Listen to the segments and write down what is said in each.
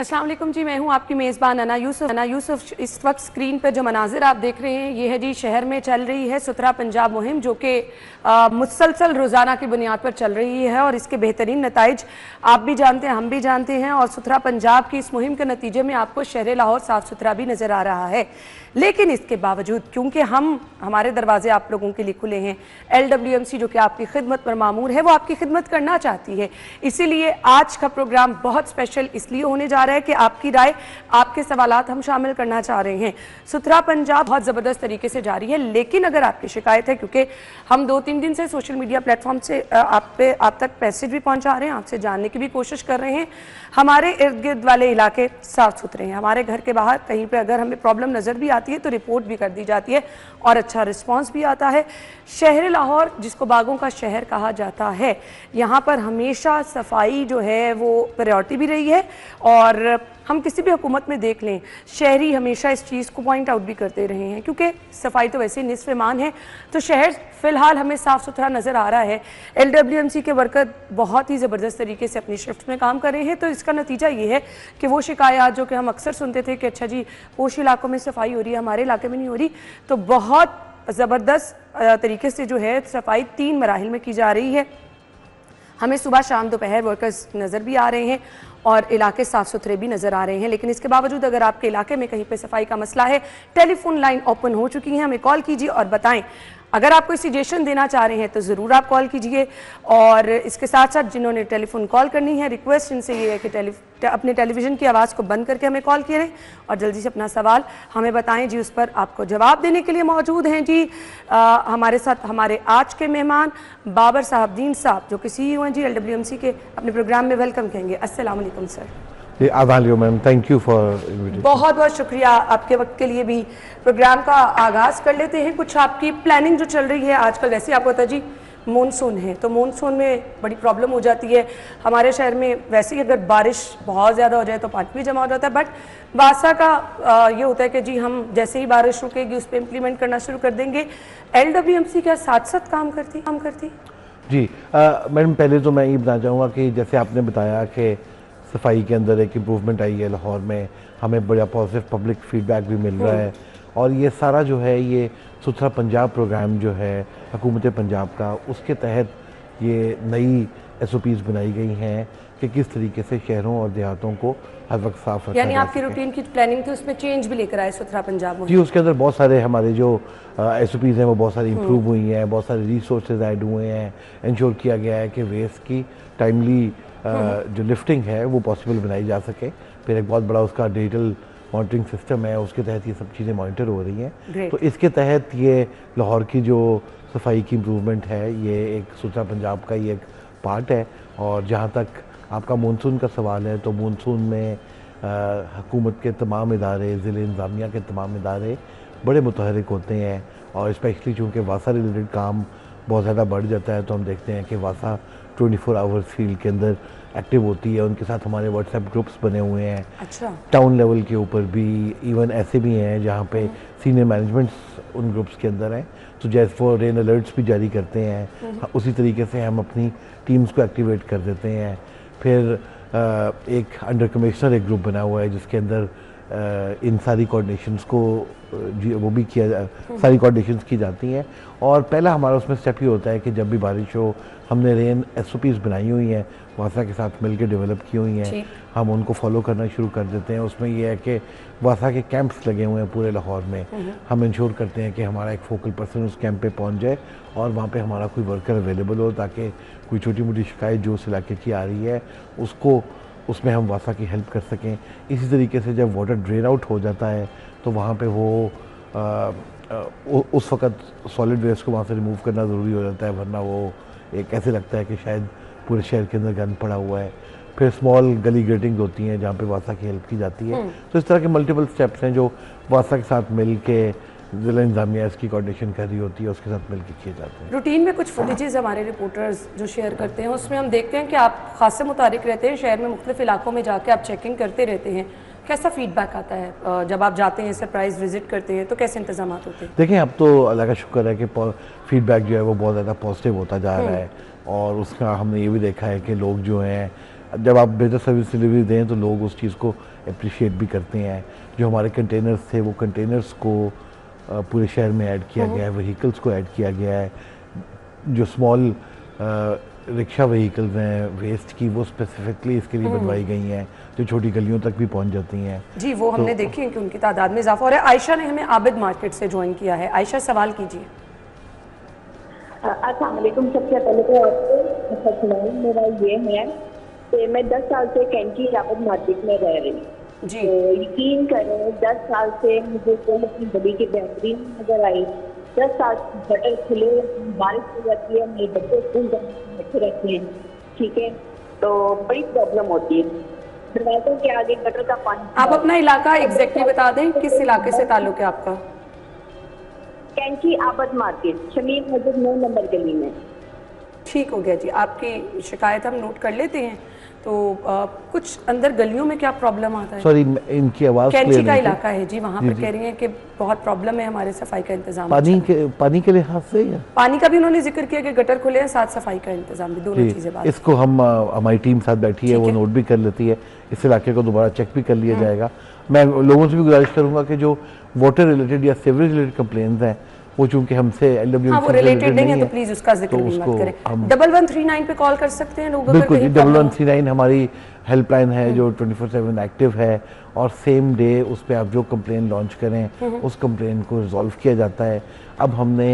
अस्सलाम वालेकुम जी, मैं हूं आपकी मेज़बान अना यूसुफ। इस वक्त स्क्रीन पर जो मनाजिर आप देख रहे हैं ये है जी शहर में चल रही है सुथरा पंजाब मुहिम, जो कि मुसलसल रोज़ाना की बुनियाद पर चल रही है और इसके बेहतरीन नताइज आप भी जानते हैं, हम भी जानते हैं। और सुथरा पंजाब की इस मुहिम के नतीजे में आपको शहर लाहौर साफ़ सुथरा भी नज़र आ रहा है। लेकिन इसके बावजूद क्योंकि हमारे दरवाजे आप लोगों के लिए खुले हैं, LWMC जो कि आपकी खिदमत पर मामूर है वो आपकी खिदमत करना चाहती है। इसीलिए आज का प्रोग्राम बहुत स्पेशल इसलिए होने जा रहा है कि आपकी राय, आपके सवालात हम शामिल करना चाह रहे हैं। सुथरा पंजाब बहुत ज़बरदस्त तरीके से जारी है, लेकिन अगर आपकी शिकायत है, क्योंकि हम 2-3 दिन से सोशल मीडिया प्लेटफॉर्म से आप तक मैसेज भी पहुंचा रहे हैं, आपसे जानने की भी कोशिश कर रहे हैं। हमारे इर्द गिर्द वाले इलाके साफ़ सुथरे हैं, हमारे घर के बाहर कहीं पर अगर हमें प्रॉब्लम नज़र भी आती है तो रिपोर्ट भी कर दी जाती है और अच्छा रिस्पांस भी आता है। शहर लाहौर जिसको बागों का शहर कहा जाता है, यहाँ पर हमेशा सफाई जो है वो प्रायोरिटी भी रही है। और हम किसी भी हुकूमत में देख लें, शहरी हमेशा इस चीज़ को पॉइंट आउट भी करते रहे हैं, क्योंकि सफाई तो वैसे ही निस्फ़ ईमान है। तो शहर फ़िलहाल हमें साफ़ सुथरा नज़र आ रहा है। LWMC के वर्कर बहुत ही ज़बरदस्त तरीके से अपनी शिफ्ट में काम कर रहे हैं। तो इसका नतीजा ये है कि वो शिकायत जो कि हम अक्सर सुनते थे कि अच्छा जी पोश इलाकों में सफाई हो रही है, हमारे इलाके में नहीं हो रही, तो बहुत ज़बरदस्त तरीके से जो है सफाई 3 मराहिल में की जा रही है। हमें सुबह शाम दोपहर वर्कर्स नज़र भी आ रहे हैं और इलाके साफ़ सुथरे भी नज़र आ रहे हैं। लेकिन इसके बावजूद अगर आपके इलाके में कहीं पे सफाई का मसला है, टेलीफोन लाइन ओपन हो चुकी है, हमें कॉल कीजिए और बताएं। अगर आप कोई सजेशन देना चाह रहे हैं तो ज़रूर आप कॉल कीजिए। और इसके साथ साथ जिन्होंने टेलीफोन कॉल करनी है, रिक्वेस्ट इनसे ये है कि अपने टेलीविज़न की आवाज़ को बंद करके हमें कॉल करें और जल्दी से अपना सवाल हमें बताएं जी। उस पर आपको जवाब देने के लिए मौजूद हैं जी हमारे साथ हमारे आज के मेहमान बाबर साहबदीन साहब, जो कि CEO हैं जी LWMC के। अपने प्रोग्राम में वेलकम कहेंगे। अस्सलाम वालेकुम sir. Ma'am, thank you for invitation. बहुत बहुत शुक्रिया आपके वक्त के लिए भी। प्रोग्राम का आगाज़ कर लेते हैं। कुछ आपकी प्लानिंग जो चल रही है आजकल, वैसे आपको पता जी मानसून है, तो मानसून में बड़ी प्रॉब्लम हो जाती है हमारे शहर में। वैसे ही अगर बारिश बहुत ज़्यादा हो जाए तो पानी भी जमा हो जाता है, बट वासा का ये होता है कि जी हम जैसे ही बारिश रुकेगी उस पर इम्प्लीमेंट करना शुरू कर देंगे। LWMC क्या साथ साथ काम करती जी मैडम, पहले तो मैं ये बताना चाहूँगा कि जैसे आपने बताया कि सफाई के अंदर एक इम्प्रूवमेंट आई है लाहौर में, हमें बड़ा पॉजिटिव पब्लिक फीडबैक भी मिल रहा है। और ये सारा जो है ये सुथरा पंजाब प्रोग्राम जो है हुकूमत पंजाब का, उसके तहत ये नई SOPs बनाई गई हैं कि किस तरीके से शहरों और देहातों को हर वक्त साफ रखा यानी आपकी रूटीन की प्लानिंग थी, उसमें चेंज भी लेकर आए सुथरा पंजाब में जी। उसके अंदर बहुत सारे हमारे जो SOPs हैं वो बहुत सारी इंप्रूव हुई हैं, बहुत सारे रिसोर्सेज ऐड हुए हैं, इंश्योर किया गया है कि वेस्ट की टाइमली जो लिफ्टिंग है वो पॉसिबल बनाई जा सके। फिर एक बहुत बड़ा उसका डिजिटल मॉनिटरिंग सिस्टम है, उसके तहत ये सब चीज़ें मॉनिटर हो रही हैं। तो इसके तहत ये लाहौर की जो सफाई की इम्प्रूवमेंट है, ये एक सुथरा पंजाब का ये एक पार्ट है। और जहाँ तक आपका मानसून का सवाल है, तो मानसून में हुकूमत के तमाम इदारे, ज़िले इंतज़ामिया के तमाम इदारे बड़े मुतहरिक होते हैं। और स्पेशली चूँकि वासा रिलेटेड काम बहुत ज़्यादा बढ़ जाता है, तो हम देखते हैं कि वासा 24 आवर्स फील्ड के अंदर एक्टिव होती है। उनके साथ हमारे व्हाट्सएप ग्रुप्स बने हुए हैं। अच्छा। टाउन लेवल के ऊपर भी, इवन ऐसे भी हैं जहाँ पे सीनियर मैनेजमेंट्स उन ग्रुप्स के अंदर हैं। तो जैसे वो रेन अलर्ट्स भी जारी करते हैं, उसी तरीके से हम अपनी टीम्स को एक्टिवेट कर देते हैं। फिर एक अंडर कमिश्नर एक ग्रुप बना हुआ है जिसके अंदर इन सारी कोऑर्डिनेशंस को वो भी सारी कोऑर्डिनेशंस की जाती हैं। और पहला हमारा उसमें स्टेप ये होता है कि जब भी बारिश हो, हमने रेन SOPs बनाई हुई हैं, वासा के साथ मिलकर डेवलप की हुई हैं, हम उनको फॉलो करना शुरू कर देते हैं। उसमें ये है कि वासा के कैंप्स लगे हुए हैं पूरे लाहौर में। हम इंश्योर करते हैं कि हमारा एक फोकल पर्सन उस कैंप पे पहुंच जाए और वहाँ पे हमारा कोई वर्कर अवेलेबल हो, ताकि कोई छोटी मोटी शिकायत जो उस इलाके की आ रही है उसको उसमें हम वासा की हेल्प कर सकें। इसी तरीके से जब वाटर ड्रेन आउट हो जाता है तो वहाँ पे वो उस वक़्त सॉलिड वेस्ट को वहाँ से रिमूव करना ज़रूरी हो जाता है, वरना वो एक ऐसे लगता है कि शायद पूरे शहर के अंदर गंद पड़ा हुआ है। फिर स्मॉल गली ग्रेटिंग्स होती हैं जहाँ पे वासा की हेल्प की जाती है। तो इस तरह के मल्टीपल स्टेप्स हैं जो वासा के साथ मिल के ज़िला इंतज़ामिया इसकी कोऑर्डिनेशन कर रही होती है, उसके साथ मिलकर किए जाते हैं। रूटीन में कुछ फुटेजेस हमारे रिपोर्टर्स जो शेयर करते हैं उसमें हम देखते हैं कि आप खासे मुतारिक रहते हैं, शहर में मुख्तलिफ इलाकों में जाके आप चेकिंग करते रहते हैं। कैसा फीडबैक आता है जब आप जाते हैं, सरप्राइज विजिट करते हैं, तो कैसे इंतजाम होते हैं? देखें, अब तो अल्लाह का शुक्र है कि फीडबैक जो है वो बहुत ज़्यादा पॉजिटिव होता जा रहा है। और उसका हमने ये भी देखा है कि लोग जो हैं जब आप बेहतर सर्विस डिलीवरी दें तो लोग उस चीज़ को अप्रिशिएट भी करते हैं। जो हमारे कंटेनर्स थे वो कंटेनर्स को पूरे शहर में ऐड किया गया है, व्हीकल्स को ऐड किया गया है। जो स्मॉल रिक्शा व्हीकल्स हैं वेस्ट की, वो स्पेसिफिकली इसके लिए बनवाई गई हैं, जो छोटी गलियों तक भी पहुंच जाती हैं। जी, वो हमने देखी है कि उनकी तादाद में इजाफा हो रहा है। आयशा ने हमें आबिद मार्केट से ज्वाइन किया है। आयशा, सवाल कीजिए। अस्सलाम वालेकुम। सबसे पहले तो आपको सवाल मेरा ये है कि मैं 10 साल से कैंची आबिद मार्केट में रह रही हूँ जी। तो यकीन करें 10 साल से मुझे कोई अपनी गली की बेहतरीन नजर आई। 10 साल गटर खुले, बारिश हो जाती है, मेरे बच्चे स्कूल बैठे रहते हैं, ठीक है, तो बड़ी प्रॉब्लम होती है। दरवाजों के आगे गटर का पानी। आप अपना इलाका एग्जैक्टली बता दें, किस इलाके से ताल्लुक है आपका? कैंची आबद मार्केट, शमीर मस्जिद 9 नंबर गली में। ठीक हो गया जी, आपकी शिकायत हम नोट कर लेते हैं। तो कुछ अंदर गलियों में क्या प्रॉब्लम आता है? सॉरी, इनकी आवाज़ कैंची का इलाका है जी, वहाँ पर कह रही हैं कि बहुत प्रॉब्लम है, हमारे सफाई का इंतजाम। पानी के लिहाज से या पानी का भी उन्होंने जिक्र किया कि गटर खुले हैं, साथ सफाई का इंतजाम भी, दोनों चीजें बात। इसको हम हमारी टीम साथ बैठी है, वो नोट भी कर लेती है। इस इलाके को दोबारा चेक भी कर लिया जाएगा। मैं लोगों से भी गुजारिश करूंगा कि जो वाटर रिलेटेड या सीवरेज रिलेटेड कंप्लेंट्स हैं, वो चूंकि हमसे हाँ, वो रिलेटेड नहीं है तो प्लीज उसका जिक्र भी मत करें। 1139 पे कॉल कर सकते हैं लोग अगर बिल्कुल जी। कहीं प्रॉब्लम 1139 हमारी हेल्पलाइन है जो 24/7 एक्टिव है, और सेम डे उस पर आप जो कंप्लेन लॉन्च करें उस कंप्लेन को रिजॉल्व किया जाता है। अब हमने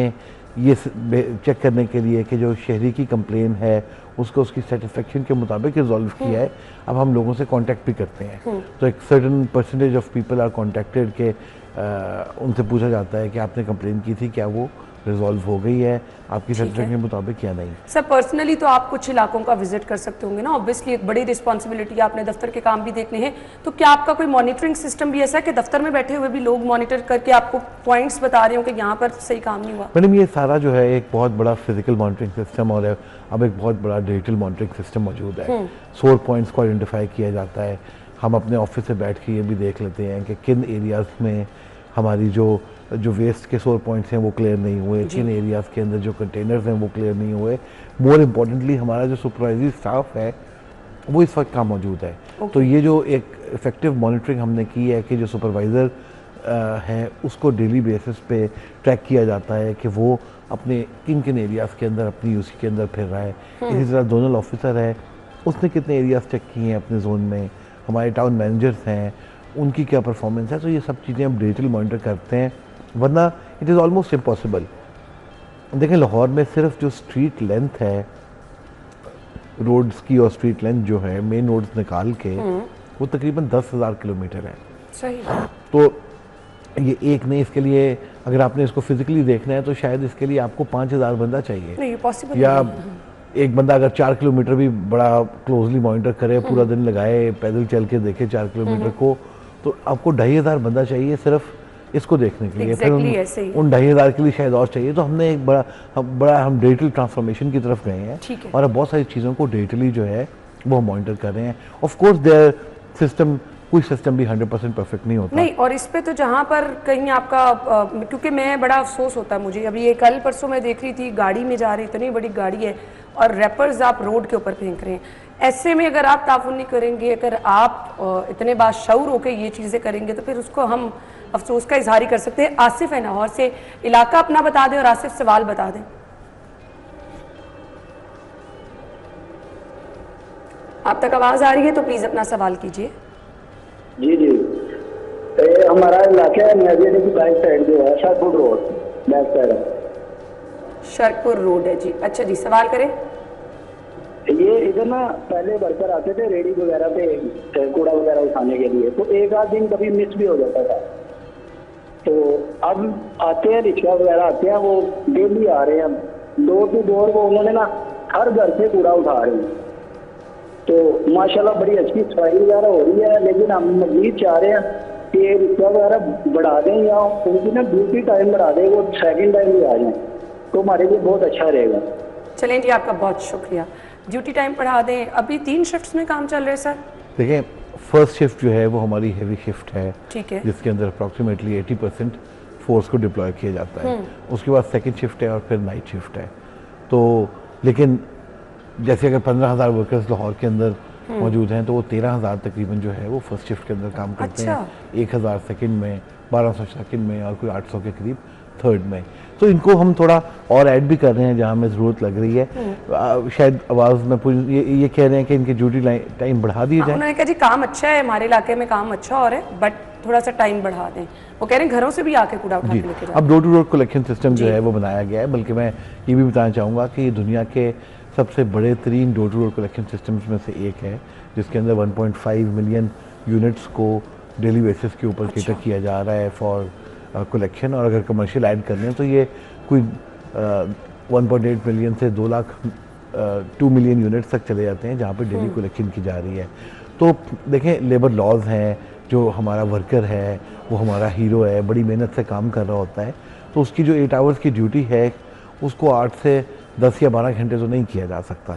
ये चेक करने के लिए कि जो शहरी की कंप्लेन है उसको उसकी सेटिस्फेक्शन के मुताबिक रिजॉल्व किया है, अब हम लोगों से कांटेक्ट भी करते हैं। तो एक certain percentage of people are contacted के उनसे पूछा जाता है कि आपने कंप्लेन की थी, क्या वो रिजॉल्व हो गई है आपकी सेटिस्फेक्शन के मुताबिक या नहीं। सर, पर्सनली तो आप कुछ इलाकों का विजिट कर सकते होंगे ना, ऑब्वियसली एक बड़ी रिस्पॉन्सिबिलिटी है, आपने दफ्तर के काम भी देखने हैं, तो क्या आपका कोई मॉनिटरिंग सिस्टम भी ऐसा है कि दफ्तर में बैठे हुए भी लोग मॉनिटर करके आपको पॉइंट्स बता रहे हो कि यहाँ पर सही काम नहीं हुआ? मैडम, ये सारा जो है एक बहुत बड़ा फिजिकल मॉनिटरिंग सिस्टम और अब एक बहुत बड़ा डिजिटल मॉनिटरिंग सिस्टम मौजूद है। सोर पॉइंट्स को आइडेंटिफाई किया जाता है। हम अपने ऑफिस से बैठ के ये भी देख लेते हैं कि किन एरियाज़ में हमारी जो वेस्ट के सोर पॉइंट्स हैं वो क्लियर नहीं हुए, किन एरियाज़ के अंदर जो कंटेनर्स हैं वो क्लियर नहीं हुए। मोर इम्पॉर्टेंटली हमारा जो सुपरवाइजरी स्टाफ है वो इस वक्त कहाँ मौजूद है। तो ये जो एक इफेक्टिव मॉनिटरिंग हमने की है कि जो सुपरवाइज़र है उसको डेली बेसिस पे ट्रैक किया जाता है कि वो अपने किन किन एरियाज़ के अंदर अपनी यूसी के अंदर फिर रहा है। इसी तरह जोनल ऑफिसर है, उसने कितने एरियाज़ चेक किए हैं अपने जोन में। हमारे टाउन मैनेजर्स हैं, उनकी क्या परफॉर्मेंस है। तो ये सब चीज़ें हम डिजिटल मॉनिटर करते हैं, वरना इट इज़ ऑलमोस्ट इम्पॉसिबल। देखें, लाहौर में सिर्फ जो स्ट्रीट लेंथ है रोड्स की और स्ट्रीट लेंथ जो है मेन रोड्स निकाल के वो तकरीबन 10,000 किलोमीटर है। सही। तो ये एक नहीं, इसके लिए अगर आपने इसको फिजिकली देखना है तो शायद इसके लिए आपको 5,000 बंदा चाहिए। नहीं, पॉसिबल या एक बंदा अगर 4 किलोमीटर भी बड़ा क्लोजली मॉनिटर करे, पूरा दिन लगाए, पैदल चल के देखे 4 किलोमीटर को, तो आपको 2,500 बंदा चाहिए सिर्फ इसको देखने के लिए। फिर उन 2,500 के लिए शायद और चाहिए। तो हमने एक हम डिजिटल ट्रांसफॉर्मेशन की तरफ गए हैं और अब बहुत सारी चीज़ों को डिजिटली जो है वो हम मॉनिटर कर रहे हैं। ऑफ कोर्स देयर सिस्टम, कोई सिस्टम भी 100% परफेक्ट नहीं होता। नहीं, और इस पे तो जहाँ पर कहीं आपका क्योंकि मैं बड़ा अफसोस होता है मुझे, अभी ये कल परसों मैं देख रही थी, गाड़ी में जा रही, इतनी बड़ी गाड़ी है और रैपर्स आप रोड के ऊपर फेंक रहे हैं। ऐसे में अगर आप ताउन नहीं करेंगे, अगर आप इतने बाशऊर होकर ये चीज़ें करेंगे तो फिर उसको हम अफसोस का इजहार ही कर सकते हैं। आसिफ है लाहौर से, इलाका अपना बता दें और आसिफ सवाल बता दें। आप तक आवाज़ आ रही है तो प्लीज़ अपना सवाल कीजिए। जी जी, हमारा इलाका है नदिया की बैक साइड जो है Sharpur road, back side Sharpur road है जी। अच्छा जी, सवाल करें। ये इधर ना पहले वर्कर आते थे रेडी वगैरह पे कूड़ा वगैरह उठाने के लिए, तो एक आध दिन कभी मिस भी हो जाता था। तो अब आते हैं रिक्शा वगैरह आते हैं, वो डेली आ रहे हैं, डोर टू डोर वो उन्होंने ना हर घर से कूड़ा उठा रहे हैं। तो माशाल्लाह बड़ी अच्छी सफाई वगैरह हो रही है, लेकिन हम मजीद चाह रहे हैं कि रिक्शा वगैरह बढ़ा दें या उनकी ना ड्यूटी टाइम बढ़ा दें, वो सेकंड टाइम भी आ जाए तो हमारे लिए बहुत अच्छा रहेगा। चलें जी, आपका बहुत शुक्रिया। ड्यूटी टाइम बढ़ा दें। अभी 3 शिफ्ट्स में काम चल रहे हैं सर? देखिए, फर्स्ट शिफ्ट जो है वो हमारी हेवी शिफ्ट है, ठीक है, जिसके अंदर अप्रॉक्सीमेटली 80% फोर्स को डिप्लॉय किया जाता है। उसके बाद सेकंड शिफ्ट है और फिर नाइट शिफ्ट है। तो लेकिन जैसे अगर 15,000 वर्कर्स लाहौर के अंदर मौजूद हैं, तो वो 13,000 तकरीबन जो है वो फर्स्ट शिफ्ट के अंदर काम करते हैं। 1,000 सेकंड में, 1200 सेकंड में और कोई 800 के करीब थर्ड में। तो इनको हम थोड़ा और ऐड भी कर रहे हैं जहाँ हमें ज़रूरत लग रही है। शायद आवाज़ में ये कह रहे हैं कि इनके ड्यूटी टाइम बढ़ा दिए जाए। उन्होंने कहा जी काम अच्छा है, हमारे इलाके में काम अच्छा हो रहा है, बट थोड़ा सा टाइम बढ़ा दें। वो कह रहे हैं घरों से भी आके कूड़ा उठा के लेके जाओ। अब door to door collection system जो है वो बनाया गया है, बल्कि मैं ये भी बताना चाहूँगा कि दुनिया के सबसे बड़े तरीन door to door collection systems में से एक है, जिसके अंदर 1.5 मिलियन यूनिट्स को डेली बेसिस के ऊपर केटर किया जा रहा है फॉर कलेक्शन। और अगर कमर्शियल ऐड कर लें तो ये कोई 1.8 मिलियन से 2 मिलियन यूनिट्स तक चले जाते हैं जहाँ पे डेली कलेक्शन की जा रही है। तो देखें, लेबर लॉज हैं, जो हमारा वर्कर है वो हमारा हीरो है, बड़ी मेहनत से काम कर रहा होता है, तो उसकी जो 8 आवर्स की ड्यूटी है उसको 8 से 10 या 12 घंटे तो नहीं किया जा सकता।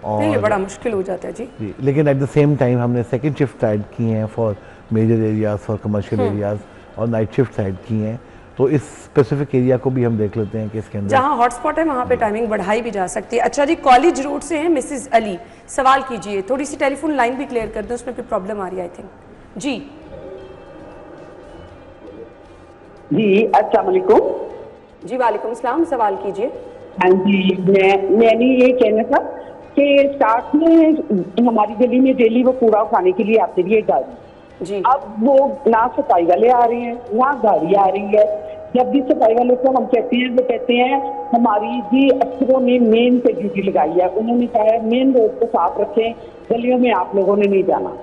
और ये बड़ा मुश्किल हो जाता है जी। लेकिन एट द सेम टाइम हमने सेकंड शिफ्ट ऐड की हैं for major areas, for commercial areas, और नाइट शिफ्ट ऐड की हैं। तो इस स्पेसिफिक एरिया को भी हम देख लेते हैं कि इसके अंदर जहाँ हॉटस्पॉट है वहाँ पे टाइमिंग बढ़ाई भी जा सकती है। अच्छा जी, कॉलेज रोड से हैं मिसेस अली, सवाल कीजिए। थोड़ी सी टेलीफोन लाइन भी क्लियर कर दें, उसमें कोई प्रॉब्लम आ रही है आई थिंक। जी जी, अस्सलाम वालेकुम। जी वालेकुम सलाम, सवाल कीजिए। हाँ जी, मैंने ये कहना था कि स्टार्ट में हमारी गली में डेली वो कूड़ा उठाने के लिए आती रही है गाड़ी जी। अब वो ना सफाई वाले आ रहे हैं ना गाड़ी आ रही है। जब भी सफाई वाले को हम कहते हैं, वो कहते हैं हमारी जी अफसरों ने मेन पे ड्यूटी लगाई है, उन्होंने कहा है मेन रोड को साफ रखें, गलियों में आप लोगों ने नहीं जाना।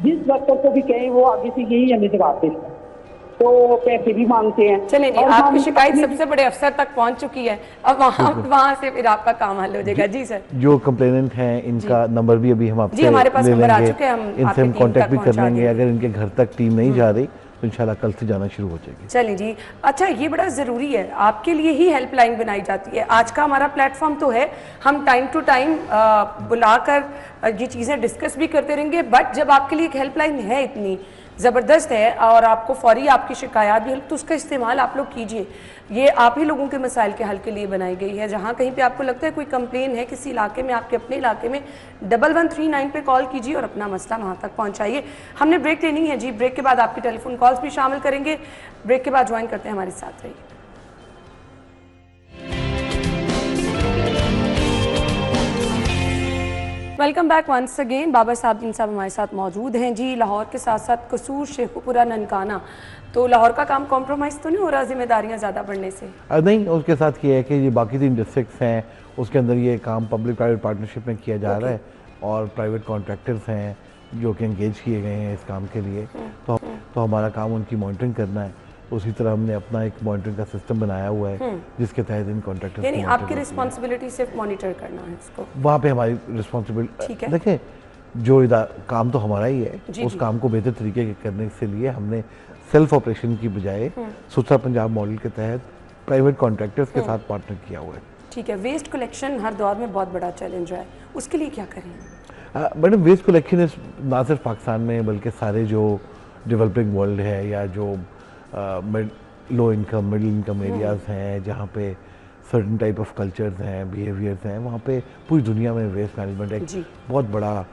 जिस वर्कर को भी कहें वो आगे से यही हमें जवाब देते हैं, तो पैसे भी मांगते हैं। चलिए जी, आपकी शिकायत सबसे बड़े अफसर तक पहुंच चुकी है, अब वहाँ से फिर आपका काम हल हो जाएगा। जी सर, जो कंप्लेनेंट हैं इनका नंबर भी अभी हम आपसे हमारे पास ले नंबर आ लेंगे, चुके हैं, हम इनसे हम कांटेक्ट भी कर लेंगे। अगर इनके घर तक टीम नहीं जा रही तो इंशाल्लाह कल से जाना शुरू हो जाएगी। चलिए जी। अच्छा, ये बड़ा ज़रूरी है, आपके लिए ही हेल्पलाइन बनाई जाती है। आज का हमारा प्लेटफॉर्म तो है, हम टाइम टू टाइम बुलाकर ये चीज़ें डिस्कस भी करते रहेंगे, बट जब आपके लिए एक हेल्पलाइन है इतनी ज़बरदस्त है और आपको फौरी आपकी शिकायत भी है, तो उसका इस्तेमाल आप लोग कीजिए। ये आप ही लोगों के मसाइल के हल के लिए बनाई गई है। जहाँ कहीं पे आपको लगता है कोई कंप्लेन है किसी इलाके में, आपके अपने इलाके में, 1139 पे कॉल कीजिए और अपना मसला वहाँ तक पहुँचाइए। हमने ब्रेक लेनी है जी, ब्रेक के बाद आपकी टेलीफोन कॉल्स भी शामिल करेंगे। ब्रेक के बाद ज्वाइन करते हैं, हमारे साथ रहिए। Welcome back once again. Babar साहब दिन साहब हमारे साथ मौजूद हैं जी। लाहौर के साथ साथ कसूर, शेखुपुरा, ननकाना, तो लाहौर का काम कॉम्प्रोमाइज़ तो नहीं हो रहा जिम्मेदारियां ज़्यादा बढ़ने से? नहीं, उसके साथ ये है कि ये बाकी 3 डिस्ट्रिक्ट्स हैं, उसके अंदर ये काम पब्लिक प्राइवेट पार्टनरशिप में किया जा रहा है और प्राइवेट कॉन्ट्रैक्टर्स हैं जो कि एंगेज किए गए हैं इस काम के लिए। तो हमारा काम उनकी मॉनिटरिंग करना है। उसी तरह हमने अपना एक मॉनिटरिंग का सिस्टम बनाया हुआ है जिसके तहत इन कॉन्ट्रैक्टर्स यानी आपकी रिस्पॉन्सिबिलिटी सिर्फ मॉनिटर करना है इसको? वहाँ पे हमारी रिस्पॉन्सिबिलिटी, देखें जो काम तो हमारा ही है, उस काम को बेहतर तरीके के करने के लिए हमने सेल्फ ऑपरेशन की बजाय सुथरा पंजाब मॉडल के तहत प्राइवेट कॉन्ट्रैक्टर्स के साथ पार्टनर किया हुआ है। ठीक है। वेस्ट कलेक्शन हर दौर में बहुत बड़ा चैलेंज है, उसके लिए क्या करें? मैडम, वेस्ट कलेक्शन ना सिर्फ पाकिस्तान में बल्कि सारे जो डेवलपिंग वर्ल्ड है या जो low income, middle income areas हैं जहाँ पे सर्टन टाइप ऑफ कल्चर्स हैं, बिहेवियर्स हैं, वहाँ पे पूरी दुनिया में वेस्ट मैनेजमेंट एक बहुत बड़ा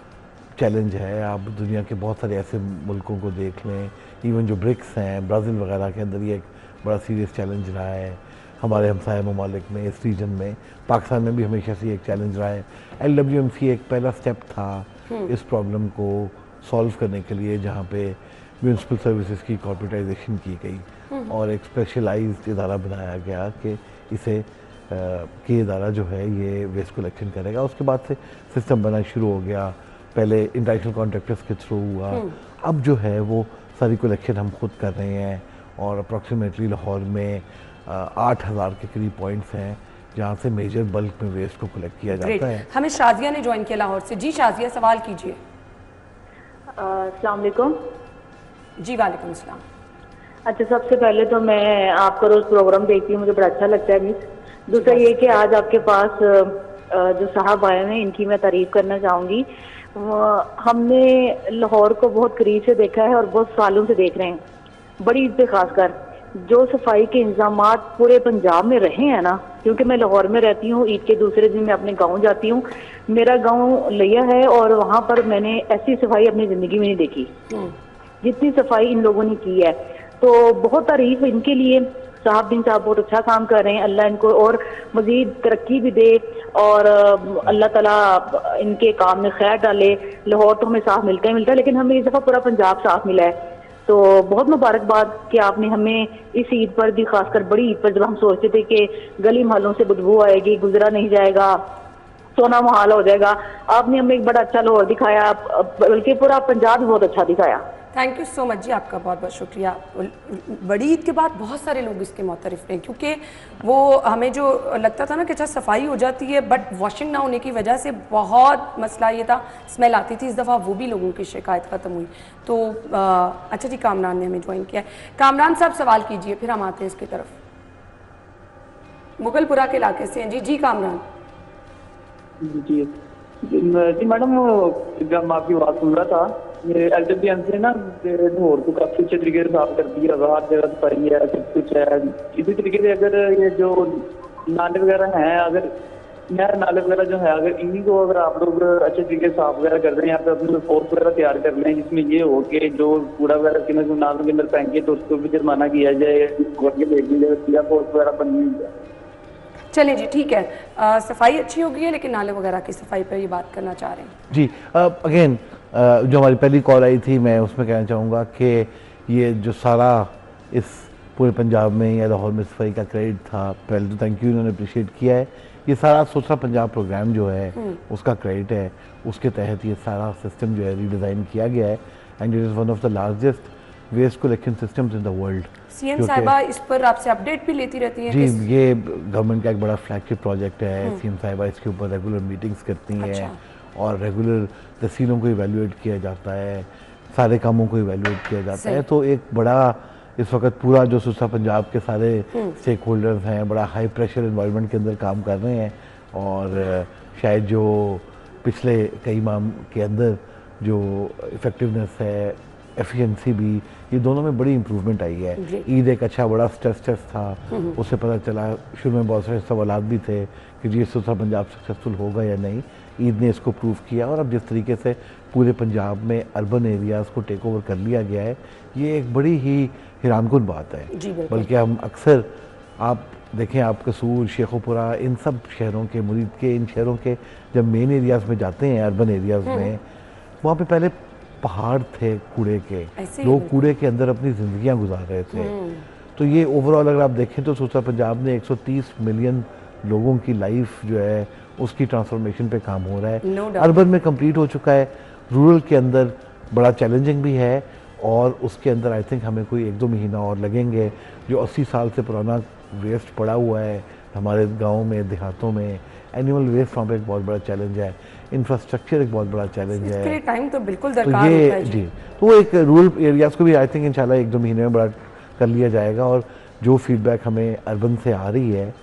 चैलेंज है। आप दुनिया के बहुत सारे ऐसे मुल्कों को देख लें, इवन जो ब्रिक्स हैं, ब्राज़ील वगैरह के अंदर ये एक बड़ा सीरियस चैलेंज रहा है। हमारे हमसाया ममालिक में, इस रीजन में, पाकिस्तान में भी हमेशा से एक चैलेंज रहा है। LWMC एक पहला स्टेप था इस प्रॉब्लम को सॉल्व करने के लिए, जहाँ पे म्यूनसिपल सर्विसेज की कॉर्पोरेटाइजेशन की गई और एक स्पेशलाइज्ड इदारा बनाया गया कि इसे कि इदारा जो है ये वेस्ट कलेक्शन करेगा। उसके बाद से सिस्टम बना शुरू हो गया, पहले इंटरनेशनल कॉन्ट्रैक्टर्स के थ्रू हुआ, अब जो है वो सारी कलेक्शन हम खुद कर रहे हैं और अप्रॉक्सीमेटली लाहौर में 8,000 के करीब पॉइंट्स हैं जहाँ से मेजर बल्क में वेस्ट को कलेक्ट किया जाता है। हमें शाजिया ने ज्वाइन किया लाहौर से। जी शाजिया, सवाल कीजिए। अस्सलाम वालेकुम। जी वालेकुम सलाम। अच्छा, सबसे पहले तो मैं आपका रोज प्रोग्राम देखती हूँ, मुझे बड़ा अच्छा लगता है मिस। दूसरा ये कि आज आपके पास जो साहब आए हैं इनकी मैं तारीफ करना चाहूँगी। हमने लाहौर को बहुत करीब से देखा है और बहुत सालों से देख रहे हैं, बड़ी ईद पे खासकर। जो सफाई के इंतजामात पूरे पंजाब में रहे हैं ना, क्योंकि मैं लाहौर में रहती हूँ, ईद के दूसरे दिन मैं अपने गांव जाती हूँ। मेरा गांव लिया है और वहां पर मैंने ऐसी सफाई अपनी जिंदगी में नहीं देखी जितनी सफाई इन लोगों ने की है। तो बहुत तारीफ इनके लिए। साहब बिन साहब बहुत अच्छा काम कर रहे हैं, अल्लाह इनको और मजीद तरक्की भी दे और अल्लाह ताला इनके काम में खैर डाले। लाहौर तो हमें साफ मिलता ही मिलता है, लेकिन हमें इस दफ़ा पूरा पंजाब साफ मिला है। तो बहुत मुबारकबाद कि आपने हमें इस ईद पर भी, खासकर बड़ी ईद पर जब हम सोचते थे कि गली मोहल्लों से बदबू आएगी, गुजरा नहीं जाएगा, सोना महाल हो जाएगा, आपने हमें एक बड़ा अच्छा लाहौर दिखाया, बल्कि पूरा पंजाब भी बहुत अच्छा दिखाया। थैंक यू सो मच जी, आपका बहुत बहुत शुक्रिया। बड़ी ईद के बाद बहुत सारे लोग इसके मुतरिफ हैं, क्योंकि वो हमें जो लगता था ना कि अच्छा सफाई हो जाती है, बट वॉशिंग ना होने की वजह से बहुत मसला ये था, स्मेल आती थी। इस दफ़ा वो भी लोगों की शिकायत ख़त्म हुई। तो अच्छा जी, कामरान ने हमें ज्वाइन किया है। कामरान साहब सवाल कीजिए, फिर हम आते हैं इसकी तरफ। मुगलपुरा के इलाके से हैं जी कामरान। जी जी मैडम, जब मैं आपकी बात सुन रहा था, एलडब्ल्यूएम से ना लाहौर को काफी अच्छे तरीके से साफ कर दिया, हर जगह सफाई है, सब कुछ है। इसी तरीके से अगर ये जो नाले वगैरह हैं, अगर नहर नाले वगैरह जो है, अगर इन्हीं को अगर आप लोग अच्छे तरीके से साफ वगैरह कर रहे हैं, यहाँ पे अपने फोर्स वगैरह तैयार कर लें, जिसमें ये हो कि जो कूड़ा वगैरह के नालों के अंदर फेंके तो उसको भी जुर्माना किया जाए, कोर्ट के देख लीजिए, फोर्स वगैरह बननी जाए। चलिए जी, ठीक है। सफाई अच्छी हो गई है, लेकिन नाले वगैरह की सफाई पर ये बात करना चाह रहे हैं जी। अगेन जो हमारी पहली कॉल आई थी, मैं उसमें कहना चाहूँगा कि ये जो सारा इस पूरे पंजाब में या लाहौर में सफाई का क्रेडिट था, पहले तो थैंक यू, इन्होंने अप्रिशिएट किया है। ये सारा सुथरा पंजाब प्रोग्राम जो है उसका क्रेडिट है, उसके तहत ये सारा सिस्टम जो है रीडिज़ाइन किया गया है, and it is one of the largest waste collection systems in the world. CM साहिबा इस पर आपसे अपडेट भी लेती रहती हैं? जी, ये गवर्नमेंट का एक बड़ा फ्लैगशिप प्रोजेक्ट है। सीएम साहिबा इसके ऊपर रेगुलर मीटिंग्स करती हैं और रेगुलर तहसीलों को इवैल्यूएट किया जाता है, सारे कामों को इवैल्यूएट किया जाता है। तो एक बड़ा इस वक्त पूरा जो सुसा पंजाब के सारे स्टेक होल्डर्स हैं, बड़ा हाई प्रेशर एनवायरनमेंट के अंदर काम कर रहे हैं, और शायद जो पिछले कई माह के अंदर जो इफेक्टिवनेस है, एफिशिएंसी भी, ये दोनों में बड़ी इंप्रूवमेंट आई है। ईद एक अच्छा बड़ा स्ट्रेस टेस्ट था, उससे पता चला, शुरू में बहुत सारे सवालात भी थे कि जी सुसा पंजाब सक्सेसफुल होगा या नहीं। ईद ने इसको प्रूव किया, और अब जिस तरीके से पूरे पंजाब में अर्बन एरियाज़ को टेक ओवर कर लिया गया है, ये एक बड़ी ही हैरानकुन बात है। बल्कि हम अक्सर आप देखें, आप कसूर, शेखोपुरा, इन सब शहरों के, मुरीद के, इन शहरों के जब मेन एरियाज़ में जाते हैं, अर्बन एरियाज़ में, वहाँ पे पहले पहाड़ थे कूड़े के, लोग कूड़े के अंदर अपनी ज़िंदगियाँ गुजार रहे थे। तो ये ओवरऑल अगर आप देखें तो सुसा पंजाब ने 130 मिलियन लोगों की लाइफ जो है उसकी ट्रांसफॉर्मेशन पे काम हो रहा है। अर्बन में कंप्लीट हो चुका है, रूरल के अंदर बड़ा चैलेंजिंग भी है, और उसके अंदर आई थिंक हमें कोई 1-2 महीना और लगेंगे। जो 80 साल से पुराना वेस्ट पड़ा हुआ है हमारे गाँव में, देहातों में, एनिमल वेस्ट वहाँ पे एक बहुत बड़ा चैलेंज है, इंफ्रास्ट्रक्चर एक बहुत बड़ा चैलेंज है। इसके लिए टाइम तो बिल्कुल दरकार होता है जी। तो वो एक रूरल एरियाज़ को भी आई थिंक इंशाल्लाह 1-2 महीने में बड़ा कर लिया जाएगा। और जो फीडबैक हमें अर्बन से आ रही है,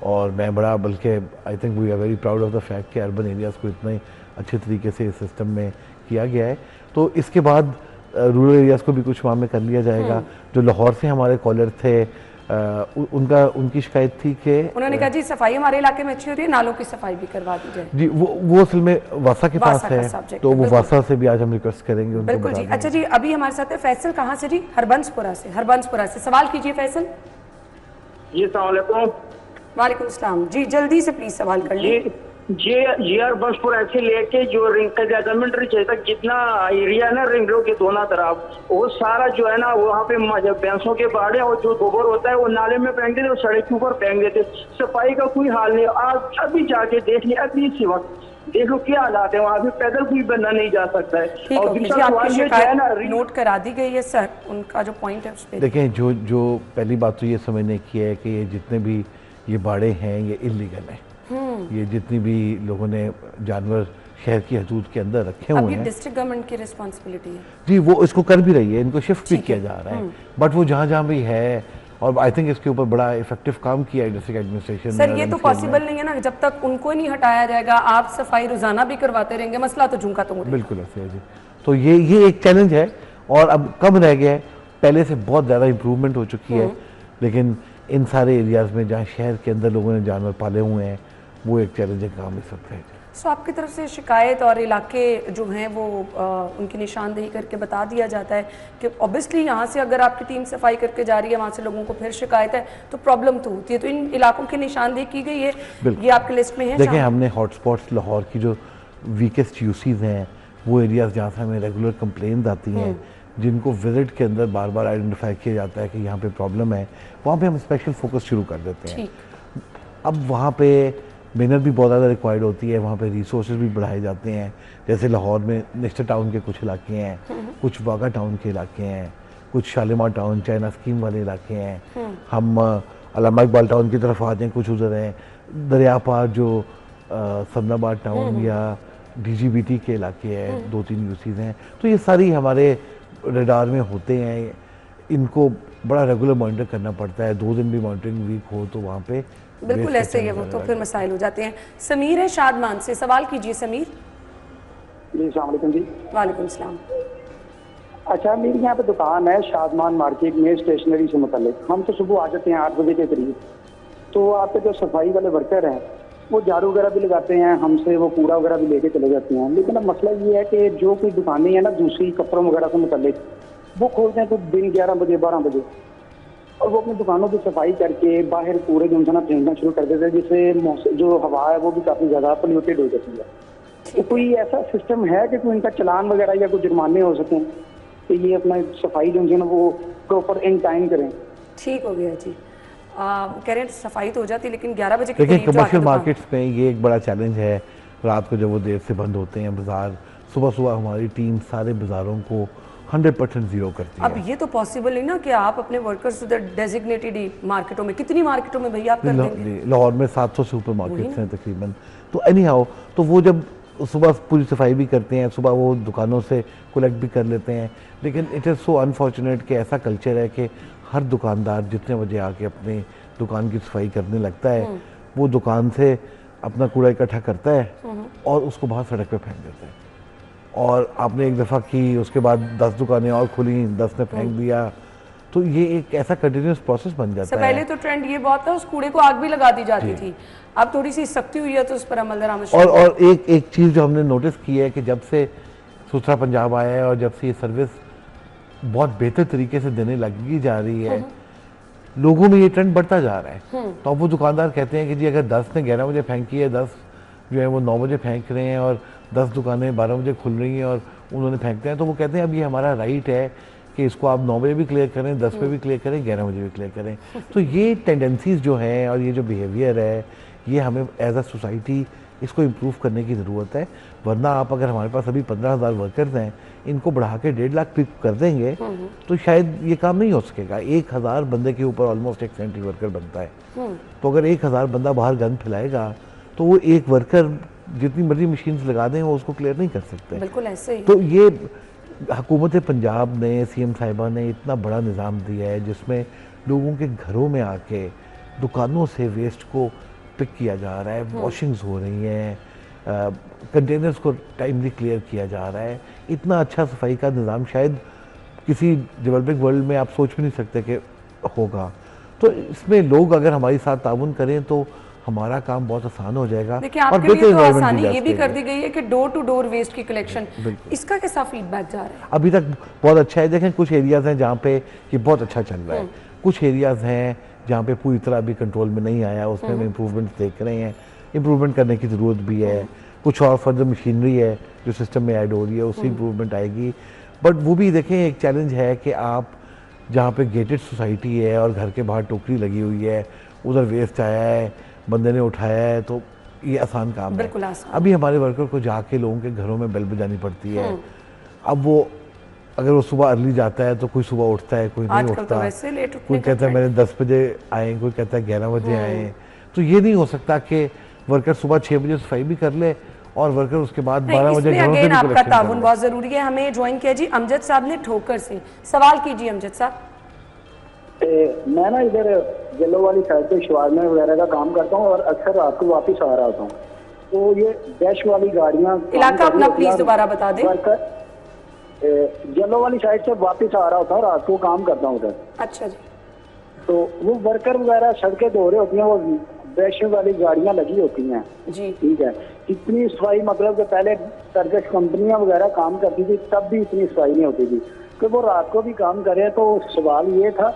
और मैं बड़ा, बल्कि I think we are very proud of the fact कि अर्बन एरियाज़ को इतने अच्छे तरीके से इस सिस्टम में किया गया है। तो इसके बाद रूरल एरियाज़ को भी कुछ वहाँ में कर लिया जाएगा। जो लाहौर से हमारे कॉलर थे, उनकी शिकायत थी कि उन्होंने कहा जी सफाई हमारे इलाके में अच्छी हो रही है, नालों की सफाई भी करवा दी जाए। जी, वो असल में वासा के पास है, तो वो वासा से भी आज हम रिक्वेस्ट करेंगे। बिल्कुल जी। अच्छा जी, अभी हमारे साथ है फैसल। कहाँ से जी? हरबंसपुरा से। हरबंसपुरा से सवाल कीजिए फैसल। जी अस्सलाम वालेकुम। वालेकुम सलाम जी, जल्दी से प्लीज सवाल कर लीजिए। जी हरबंसपुर ऐसे लेके जो रिंग का गवर्नमेंट तक जितना एरिया है ना रिंग रोड के दोनों तरफ, वो सारा जो है ना वहाँ पे भैंसों के बाड़े और जो गोबर होता है वो नाले में फेंक देते, सड़क के ऊपर फेंक देते। सफाई का कोई हाल नहीं। आप अभी जाके देख लिया, अभी इसी वक्त देख लो क्या हालात है वहाँ पे, पैदल कोई बंदा नहीं जा सकता है। और नोट करा दी गई है सर, उनका जो पॉइंट है उस पे देखें। जो पहली बात तो ये समझने की है कि ये जितने भी ये बाड़े हैं ये इलीगल हैं। ये जितनी भी लोगों ने जानवर शहर की हदूद के अंदर रखे हुए हैं, डिस्ट्रिक्ट गवर्नमेंट की रिस्पांसिबिलिटी है जी, वो इसको कर भी रही है, इनको शिफ्ट भी किया जा रहा है। बट वो जहाँ भी है, और आई थिंक इसके ऊपर बड़ा इफेक्टिव काम किया है डिस्ट्रिक्ट एडमिनिस्ट्रेशन। सर ये तो पॉसिबल नहीं है ना, जब तक उनको नहीं हटाया जाएगा, आप सफाई रोजाना भी करवाते रहेंगे, मसला तो झुमका तो बिल्कुल ऐसे है जी। तो ये एक चैलेंज है, और अब कम रह गया है, पहले से बहुत ज़्यादा इम्प्रूवमेंट हो चुकी है। लेकिन इन सारे एरियाज़ में जहाँ शहर के अंदर लोगों ने जानवर पाले हुए हैं वो एक चैलेंजिंग काम इस वक्त है। सो आपकी तरफ से शिकायत और इलाके जो हैं वो उनकी निशानदेही करके बता दिया जाता है कि ऑब्वियसली यहाँ से अगर आपकी टीम सफाई करके जा रही है, वहाँ से लोगों को फिर शिकायत है तो प्रॉब्लम तो होती है, तो इन इलाकों की निशानदेही की गई है, ये आपके लिस्ट में है? देखिए, हमने हॉटस्पॉट्स लाहौर की जो वीकेस्ट यूसीज हैं, वो एरियाज़ जहाँ से हमें रेगुलर कंप्लेंट आती हैं, जिनको विजिट के अंदर बार बार आइडेंटिफाई किया जाता है कि यहाँ पे प्रॉब्लम है, वहाँ पे हम स्पेशल फोकस शुरू कर देते हैं। अब वहाँ पे मेहनत भी बहुत ज़्यादा रिक्वायर्ड होती है, वहाँ पे रिसोर्सेज भी बढ़ाए जाते हैं। जैसे लाहौर में नेक्स्टर टाउन के कुछ इलाके हैं, कुछ वागा टाउन के इलाके हैं, कुछ शालीमार टाउन चाइना स्कीम वाले इलाके हैं, हम अल्लामा इकबाल टाउन की तरफ आते हैं, कुछ उधर हैं, दरिया पार जो सदनाबाद टाउन या DGBT के इलाके हैं, 2-3 यूसीज हैं, तो ये सारी हमारे रडार में होते हैं। इनको बड़ा रेगुलर मॉनिटर करना पड़ता है, 2 दिन भी मॉनिटरिंग वीक हो तो वहाँ पे बिल्कुल ऐसे ही है, वो तो फिर मसाइल हो जाते हैं। समीर है शादमान से, सवाल कीजिए समीर। जी अस्सलाम वालेकुम जी। वालेकुम सलाम। अच्छा, मेरी यहाँ पे दुकान है शादमान मार्केट में स्टेशनरी से मुतालिक। हम तो सुबह आ जाते हैं 8 बजे के करीब, तो आपके जो सफाई वाले वर्कर हैं वो झाड़ू वगैरह भी लगाते हैं, हमसे वो कूड़ा वगैरह भी लेके चले जाते हैं। लेकिन अब मसला ये है कि जो कोई दुकानें हैं ना दूसरी कपड़ों वगैरह से मुतालिक, वो खोलते हैं तो दिन 11 बजे 12 बजे, और वो अपनी दुकानों की सफाई करके बाहर कूड़े जो है ना फेंकना शुरू कर देते हैं, जिससे जो हवा है वो भी काफ़ी ज़्यादा पोल्यूटेड हो जाती है। तो कोई ऐसा सिस्टम है कि कोई इनका चालान वगैरह या कोई जुर्माने हो सकें कि ये अपना सफाई जो है ना वो प्रॉपर इन टाइम करें? ठीक हो गया जी। कह रहे हैं सफाई तो हो जाती है लेकिन 11 बजे के देखिए, करीब कमर्शियल मार्केट्स में ये एक बड़ा चैलेंज है। रात को जब वो देर से बंद होते हैं बाजार, सुबह सुबह हमारी टीम सारे बाज़ारों को 100% ज़ीरो करती है। अब ये तो पॉसिबल नहीं ना कि आप अपने वर्कर्स उधर डेजिग्नेटेड मार्केटों में, कितनी मार्केटों में भैया आप कर देंगे? लाहौर में 700 सुपर मार्केट्स हैं तकरीबन, तो एनी हाउ तो वो जब सुबह पूरी सफाई भी करते हैं, सुबह वो दुकानों से कलेक्ट भी कर लेते हैं, लेकिन इट इज़ सो अनफॉर्चुनेट कि ऐसा कल्चर है कि हर दुकानदार जितने बजे आके अपनी दुकान की सफाई करने लगता है, वो दुकान से अपना कूड़ा इकट्ठा करता है और उसको बाहर सड़क पे फेंक देता है। और आपने एक दफ़ा की, उसके बाद 10 दुकानें और खुली, 10 ने फेंक दिया, तो ये एक ऐसा कंटिन्यूस प्रोसेस बन जाता है। पहले तो ट्रेंड ये बहुत था, उस कूड़े को आग भी लगा दी जाती थी, अब थोड़ी सी सख्ती हुई है तो उस पर अमल दरामद। और एक चीज़ जो हमने नोटिस की है कि जब से सुथरा पंजाब आया है और जब से ये सर्विस बहुत बेहतर तरीके से देने लगी जा रही है, लोगों में ये ट्रेंड बढ़ता जा रहा है। तो अब वो दुकानदार कहते हैं कि जी अगर 10 ने 11 बजे फेंकी है, 10 जो है वो 9 बजे फेंक रहे हैं और 10 दुकानें 12 बजे खुल रही हैं और उन्होंने फेंकते हैं, तो वो कहते हैं अब ये हमारा राइट है कि इसको आप 9 बजे भी क्लियर करें, 10 पे भी क्लियर करें, 11 बजे भी क्लियर करें। तो ये टेंडेंसीज जो हैं और ये जो बिहेवियर है, ये हमें एज अ सोसाइटी इसको इम्प्रूव करने की ज़रूरत है। वरना आप अगर हमारे पास अभी 15,000 वर्कर्स हैं, इनको बढ़ा के 1.5 लाख पिक कर देंगे तो शायद ये काम नहीं हो सकेगा। 1,000 बंदे के ऊपर ऑलमोस्ट एक सेंट्री वर्कर बनता है, तो अगर 1,000 बंदा बाहर गंद फैलाएगा तो वो एक वर्कर जितनी मर्जी मशीन्स लगा दें वो उसको क्लियर नहीं कर सकते। बिल्कुल ऐसे ही। तो ये हुकूमत पंजाब ने, CM साहिबा ने इतना बड़ा निज़ाम दिया है जिसमें लोगों के घरों में आके दुकानों से वेस्ट को पिक किया जा रहा है, वॉशिंग्स हो रही हैं, कंटेनर्स को टाइमली क्लियर किया जा रहा है। इतना अच्छा सफाई का निज़ाम शायद किसी डेवलपिंग वर्ल्ड में आप सोच भी नहीं सकते कि होगा। तो इसमें लोग अगर हमारे साथ ताउन करें तो हमारा काम बहुत आसान हो जाएगा। देखिए, आपके लिए तो आसानी ये भी कर दी गई है कि डोर टू डोर वेस्ट की कलेक्शन, इसका कैसा फीडबैक जा रहा है? अभी तक बहुत अच्छा है। देखें, कुछ एरियाज़ हैं जहाँ पे ये बहुत अच्छा चल रहा है, कुछ एरियाज़ हैं जहाँ पे पूरी तरह अभी कंट्रोल में नहीं आया, उसमें हम इम्प्रूवमेंट देख रहे हैं। इम्प्रूवमेंट करने की ज़रूरत भी है, कुछ और फर्दर मशीनरी है जो सिस्टम में ऐड हो रही है, उससे इम्प्रूवमेंट आएगी। बट वो भी देखें, एक चैलेंज है कि आप जहाँ पे गेटेड सोसाइटी है और घर के बाहर टोकरी लगी हुई है, उधर वेस्ट आया है, बंदे ने उठाया है, तो ये आसान काम है। बिल्कुल आसान। अभी हमारे वर्कर को जाके लोगों के घरों में बेल बजानी पड़ती है। अब वो अगर वो सुबह अर्ली जाता है तो कोई सुबह उठता है, कोई नहीं उठता, तो कोई कहता है मैंने 10 बजे आए, कोई कहता है 11 बजे आए। तो ये नहीं हो सकता कि वर्कर सुबह 6 बजे सफाई भी कर ले और वर्कर उसके बाद 12 बजे घरों से भी आपका ताउन बहुत जरूरी है। हमें ज्वाइन किया जी अमजद साहब ने ठोकर से। सवाल कीजिए अमजद साहब। मैं ना इधर येलो वाली साइड पे शवारमा वगैरह का काम करता हूँ और अक्सर रात को वापस आ रहा होता हूँ, तो ये डैश वाली गाड़ियाँ, इलाका अपना प्लीज दोबारा बता दें। येलो वाली साइड से वापस आ रहा होता हूँ, रात को काम करता हूँ उधर। अच्छा जी। तो वो वर्कर वगैरह सड़कें धो रहे होती हैं, वो ब्रश वाली गाड़ियां लगी होती हैं जी। ठीक है, इतनी सफाई मतलब कि पहले टर्गस कंपनियां वगैरह काम करती थी तब भी इतनी सफाई नहीं होती थी, तो वो रात को भी काम कर रहे हैं। तो सवाल ये था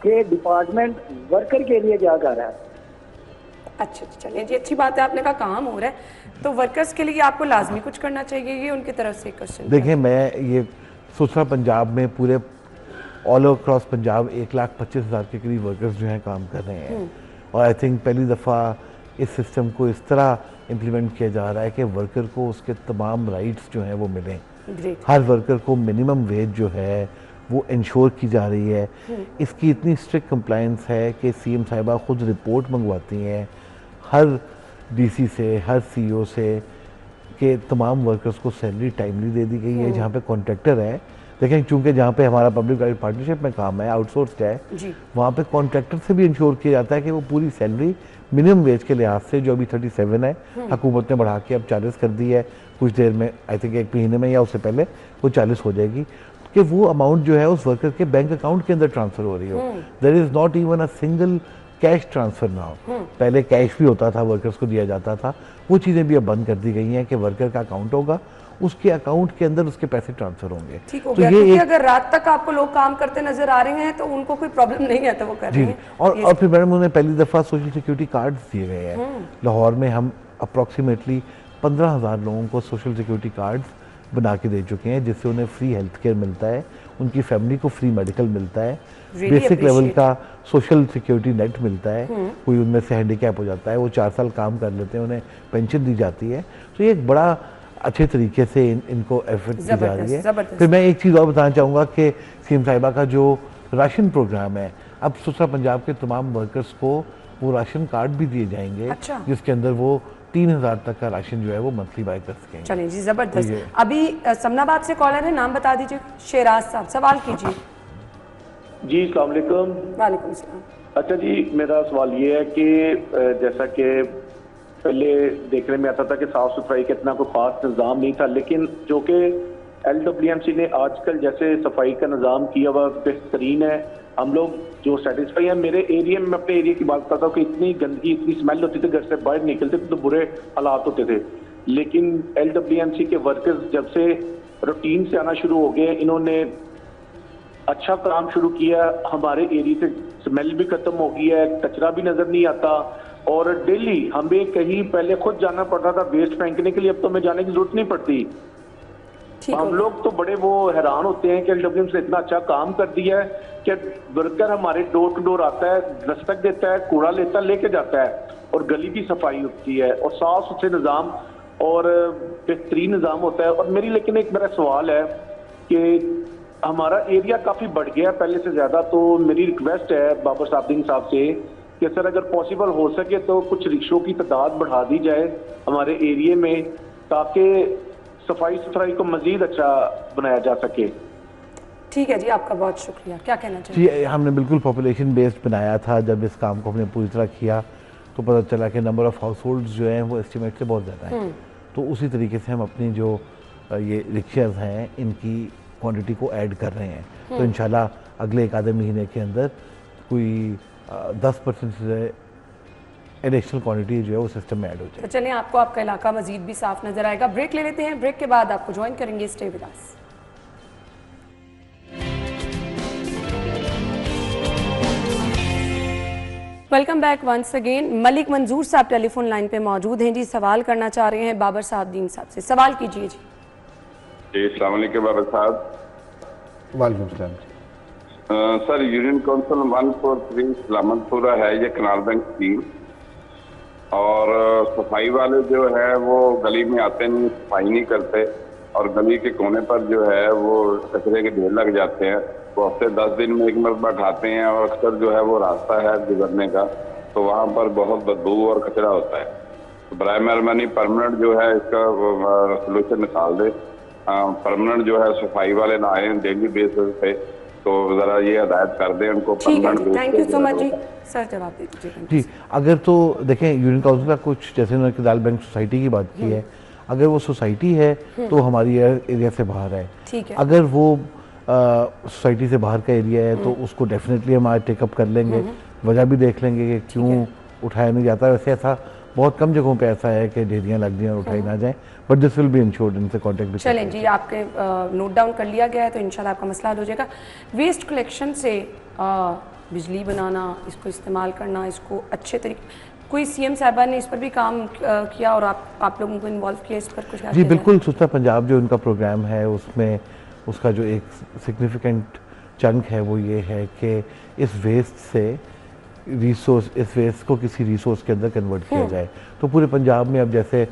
कि डिपार्टमेंट वर्कर के लिए क्या कर रहा है? अच्छा चलिए जी, अच्छी बात है, आपने कहा काम हो रहा है, तो वर्कर्स के लिए आपको लाजमी कुछ करना चाहिए, ये उनकी तरफ से क्वेश्चन। देखिए, मैं ये सोचना पंजाब में पूरे ऑल अक्रॉस पंजाब 1,25,000 के करीब वर्कर्स जो हैं काम कर रहे हैं, और आई थिंक पहली दफ़ा इस सिस्टम को इस तरह इम्प्लीमेंट किया जा रहा है कि वर्कर को उसके तमाम राइट्स जो हैं वो मिलें। हर वर्कर को मिनिमम वेज जो है वो इंश्योर की जा रही है। इसकी इतनी स्ट्रिक्ट कंप्लायंस है कि सीएम साहिबा खुद रिपोर्ट मंगवाती हैं हर डीसी से, हर सीईओ से, कि तमाम वर्कर्स को सैलरी टाइमली दे दी गई है। जहाँ पे कॉन्ट्रैक्टर है, देखें चूंकि जहाँ पे हमारा पब्लिक प्राइवेट पार्टनरशिप में काम है, आउटसोर्स्ड है, वहाँ पे कॉन्ट्रैक्टर से भी इंश्योर किया जाता है कि वो पूरी सैलरी मिनिमम वेज के लिहाज से, जो अभी 37 है, हुकूमत ने बढ़ा के अब 40 कर दी है, कुछ देर में आई थिंक 1 महीने में या उससे पहले वो 40 हो जाएगी, कि वो अमाउंट जो है उस वर्कर के बैंक अकाउंट के अंदर ट्रांसफर हो रही हो। There is not even a single cash transfer now. पहले कैश भी होता था, वर्कर्स को दिया जाता था, वो चीज़ें भी अब बंद कर दी गई हैं कि वर्कर का अकाउंट होगा, उसके अकाउंट के अंदर उसके पैसे ट्रांसफर होंगे। ठीक हो गया, क्योंकि अगर रात तक आपको लोग काम करते नजर आ रहे हैं तो उनको कोई प्रॉब्लम नहीं है, तो वो कर रहे हैं। और फिर मैडम उन्हें पहली दफ़ा सोशल सिक्योरिटी कार्ड्स दिए गए हैं। लाहौर में हम अप्रॉक्सीमेटली 15,000 लोगों को सोशल सिक्योरिटी कार्ड्स बना के दे चुके हैं, जिससे उन्हें फ्री हेल्थ केयर मिलता है, उनकी फैमिली को फ्री मेडिकल मिलता है, बेसिक लेवल का सोशल सिक्योरिटी नेट मिलता है। कोई उनमें से हैंडीकैप हो जाता है, वो 4 साल काम कर लेते हैं, उन्हें पेंशन दी जाती है। तो ये एक बड़ा अच्छे तरीके से इनको एफर्ट की जा रही है। फिर मैं एक चीज़ और बताना चाहूँगा कि सीएम साहिबा का जो राशन प्रोग्राम है, अब सुसरा पंजाब के तमाम वर्कर्स को वो राशन कार्ड भी दिए जाएंगे। अच्छा। जिसके अंदर वो 3,000 तक का राशन जो है वो मंथली बाय कर सकेंगे। चलिए जी, जबरदस्त। अभी समनाबाद से कॉलर है, नाम बता दीजिए। शेराज साहब, सवाल कीजिए। जी अस्सलाम वालेकुम। वालेकुम सलाम। अच्छा जी, मेरा सवाल ये है कि जैसा कि पहले देखने में आता था कि साफ सफाई का इतना कोई खास निज़ाम नहीं था, लेकिन जो कि LWMC ने आजकल जैसे सफाई का निज़ाम किया हुआ बेहतरीन है। हम लोग जो सेटिस्फाई हैं। मेरे एरिया में, अपने एरिया की बात करता हूँ कि इतनी गंदगी, इतनी स्मेल होती थी, घर से बाहर निकलते तो बुरे हालात होते थे। लेकिन LWMC के वर्कर्स जब से रूटीन से आना शुरू हो गए, इन्होंने अच्छा काम शुरू किया, हमारे एरिया से स्मेल भी खत्म हो गई है, कचरा भी नजर नहीं आता, और डेली हमें कहीं पहले खुद जाना पड़ता था वेस्ट फेंकने के लिए, अब तो हमें जाने की जरूरत नहीं पड़ती। हम लोग तो बड़े वो हैरान होते हैं कि LWMC ने इतना अच्छा काम कर दिया है कि वर्कर हमारे डोर टू डोर आता है, दस्तक देता है, कूड़ा लेता है, लेके जाता है, और गली की सफाई होती है, और साफ सुथरे निज़ाम और बेहतरीन निज़ाम होता है। और लेकिन एक मेरा सवाल है कि हमारा एरिया काफ़ी बढ़ गया पहले से ज़्यादा, तो मेरी रिक्वेस्ट है बाबर साहब साहब से कि सर अगर पॉसिबल हो सके तो कुछ रिक्शों की तादाद बढ़ा दी जाए हमारे एरिया में, ताकि सफाई सुथराई को मजीद अच्छा बनाया जा सके। ठीक है जी, आपका बहुत शुक्रिया। क्या कहना चाहिए? जी, हमने बिल्कुल पॉपुलेशन बेस्ड बनाया था। जब इस काम को हमने पूरी तरह किया तो पता चला कि नंबर ऑफ हाउस होल्ड्स जो हैं वो एस्टिमेट से बहुत ज़्यादा हैं। तो उसी तरीके से हम अपनी जो ये रिक्शाज हैं इनकी क्वांटिटी को ऐड कर रहे हैं। तो इंशाल्लाह अगले 1 आधे महीने के अंदर कोई 10% से एडिशनल क्वांटिटी जो है वो सिस्टम में ऐड हो जाए। तो चलिए, आपको आपका इलाका मजीद भी साफ नजर आएगा। ब्रेक ले लेते हैं, ब्रेक के बाद आपको ज्वाइन करेंगे। Stay with us. Welcome back once again. Malik Manzoor साहब टेलीफोन लाइन पे मौजूद हैं जी, सवाल करना चाह रहे हैं बाबर साहब साहब से। सवाल कीजिए जी। जी अस्सलाम वालेकुम बाबर साहब। वालेकुम सलाम। सर, यूनियन काउंसिल 143 सलामतपुरा है ये कनाल बैंक स्कीम, और सफाई वाले जो है वो गली में आते नहीं, सफाई नहीं करते, और गली के कोने पर जो है वो कचरे के ढेर लग जाते हैं। वो हफ्ते 10 दिन में एक मरतबा उठाते हैं, और अक्सर जो है वो रास्ता है गुजरने का, तो वहाँ पर बहुत बदबू और कचरा होता है। तो बराए मेहरबानी परमानेंट जो है इसका सोल्यूशन निकाल दे। परमानेंट जो है सफाई वाले ना आए डेली बेसिस पे, तो जरा ये हिदायत कर दें उनको। ठीक है, थैंक यू सो मच जी। सर जवाब दे दीजिए जी। अगर तो देखें यूनियन काउंसिल का कुछ, जैसे उन्होंने किदाल बैंक सोसाइटी की बात की है, अगर वो सोसाइटी है तो हमारी एरिया से बाहर है। ठीक है। अगर वो सोसाइटी से बाहर का एरिया है तो उसको डेफिनेटली हम आज टेकअप कर लेंगे, वजह भी देख लेंगे कि क्यों उठाया नहीं जाता। वैसे ऐसा बहुत कम जगहों पे ऐसा है कि ढेरियाँ लग जाएं और उठाई ना जाए, but this will be insured, इनसे कॉन्टेक्ट। चलें जी, आपके नोट डाउन कर लिया गया है तो इंशाल्लाह आपका मसला हल हो जाएगा। वेस्ट कलेक्शन से बिजली बनाना, इसको इस्तेमाल करना, इसको अच्छे तरीके, कोई सीएम साहबा ने इस पर भी काम किया और आप लोगों को इन्वॉल्व किया इस पर कुछ? जी बिल्कुल, सुथरा पंजाब जो उनका प्रोग्राम है उसमें उसका जो एक सिग्निफिकेंट चंक है वो ये है कि इस वेस्ट से रिसोर्स, इस वेस्ट को किसी रिसोर्स के अंदर कन्वर्ट किया जाए। तो पूरे पंजाब में अब जैसे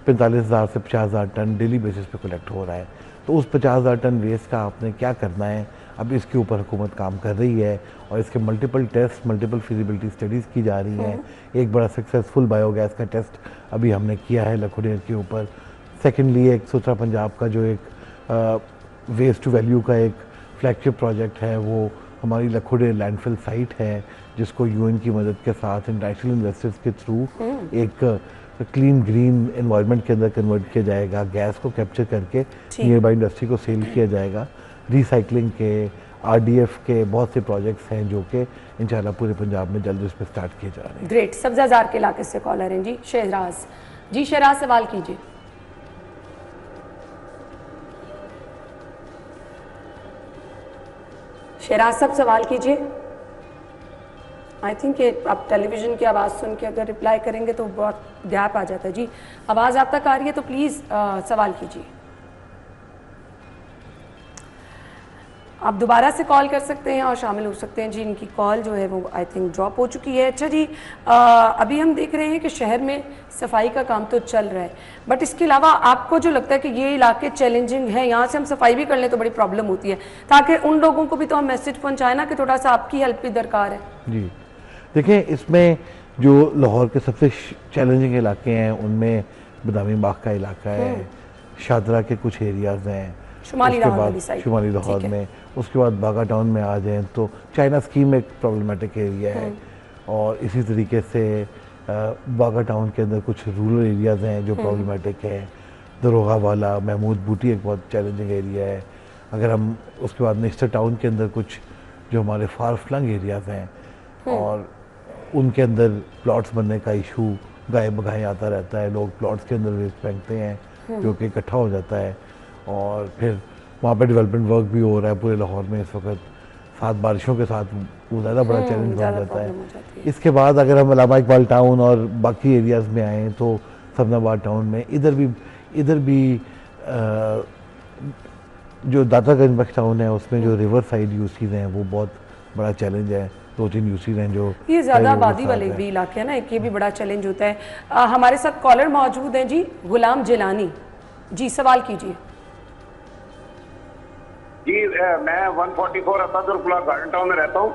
45,000 से 50,000 टन डेली बेसिस पे कलेक्ट हो रहा है, तो उस 50,000 टन वेस्ट का आपने क्या करना है, अब इसके ऊपर हुकूमत काम कर रही है और इसके multiple test, multiple feasibility studies की जा रही हैं। एक बड़ा सक्सेसफुल बायोगैस का टेस्ट अभी हमने किया है लखोडेर के ऊपर। सेकेंडली एक सुथरा पंजाब का जो एक वेस्ट टू वैल्यू का एक फ्लैगशिप प्रोजेक्ट है, वो हमारी लखोडेर लैंडफिल साइट है जिसको यूएन की मदद के साथ इंटरनेशनल इन्वेस्टर्स के थ्रू एक क्लीन ग्रीन एनवायरनमेंट के अंदर कन्वर्ट किया जाएगा। गैस को कैप्चर करके नियर बाई इंडस्ट्री को सेल किया जाएगा। रिसाइकलिंग के, आरडीएफ के बहुत से प्रोजेक्ट्स हैं जो कि इंशाल्लाह पूरे पंजाब में जल्द उस पर स्टार्ट किए जा रहे हैं। ग्रेट। सब्जाजार के इलाके से कॉलर हैं जी, शहराज जी। शहराज, सवाल कीजिए। शहराज साहब सवाल कीजिए। आई थिंक आप टेलीविजन की आवाज़ सुन के अगर रिप्लाई करेंगे तो बहुत गैप आ जाता है। जी आवाज़ आप तक आ रही है तो प्लीज़ सवाल कीजिए। आप दोबारा से कॉल कर सकते हैं और शामिल हो सकते हैं। जी इनकी कॉल जो है वो आई थिंक ड्रॉप हो चुकी है। अच्छा जी, अभी हम देख रहे हैं कि शहर में सफाई का काम तो चल रहा है, बट इसके अलावा आपको जो लगता है कि ये इलाके चैलेंजिंग हैं, यहाँ से हम सफाई भी कर लें तो बड़ी प्रॉब्लम होती है, ताकि उन लोगों को भी तो हम मैसेज पहुँचाएं ना कि थोड़ा सा आपकी हेल्प भी दरकार है। जी देखिए, इसमें जो लाहौर के सबसे चैलेंजिंग इलाके हैं उनमें बदामी बाग का इलाका है, शादरा के कुछ एरियाज़ हैं, शुमाली लाहौर में, उसके बाद बागा टाउन में आ जाएं तो चाइना स्कीम एक प्रॉब्लमेटिक एरिया है, और इसी तरीके से बागा टाउन के अंदर कुछ रूरल एरियाज़ हैं जो प्रॉब्लमेटिक है। दरोगा वाला, महमूद बूटी एक बहुत चैलेंजिंग एरिया है। अगर हम उसके बाद नेस्टर टाउन के अंदर कुछ जो हमारे फार फ्लंग एरियाज़ हैं और उनके अंदर प्लॉट्स बनने का इशू गाय बगाएं आता रहता है, लोग प्लॉट्स के अंदर वेस्ट फेंकते हैं जो कि इकट्ठा हो जाता है, और फिर वहाँ पे डेवलपमेंट वर्क भी हो रहा है पूरे लाहौर में इस वक्त। साथ बारिशों के साथ वो ज़्यादा बड़ा चैलेंज बन जाता है। इसके बाद अगर हम अलामा इकबाल टाउन और बाकी एरियाज़ में आएँ तो सबनाबाद टाउन में इधर भी जो दातागंज बख्श टाउन है उसमें जो रिवर साइड यूसीज हैं वो बहुत बड़ा चैलेंज है। 2-3 यूसीज हैं जो ये ज़्यादा आबादी वाले भी इलाके हैं ना, एक ये भी बड़ा चैलेंज होता है। हमारे साथ कॉलर मौजूद हैं जी, गुलाम जिलानी जी, सवाल कीजिए। जी मैं 144 असादुर गार्डन टाउन में रहता हूँ।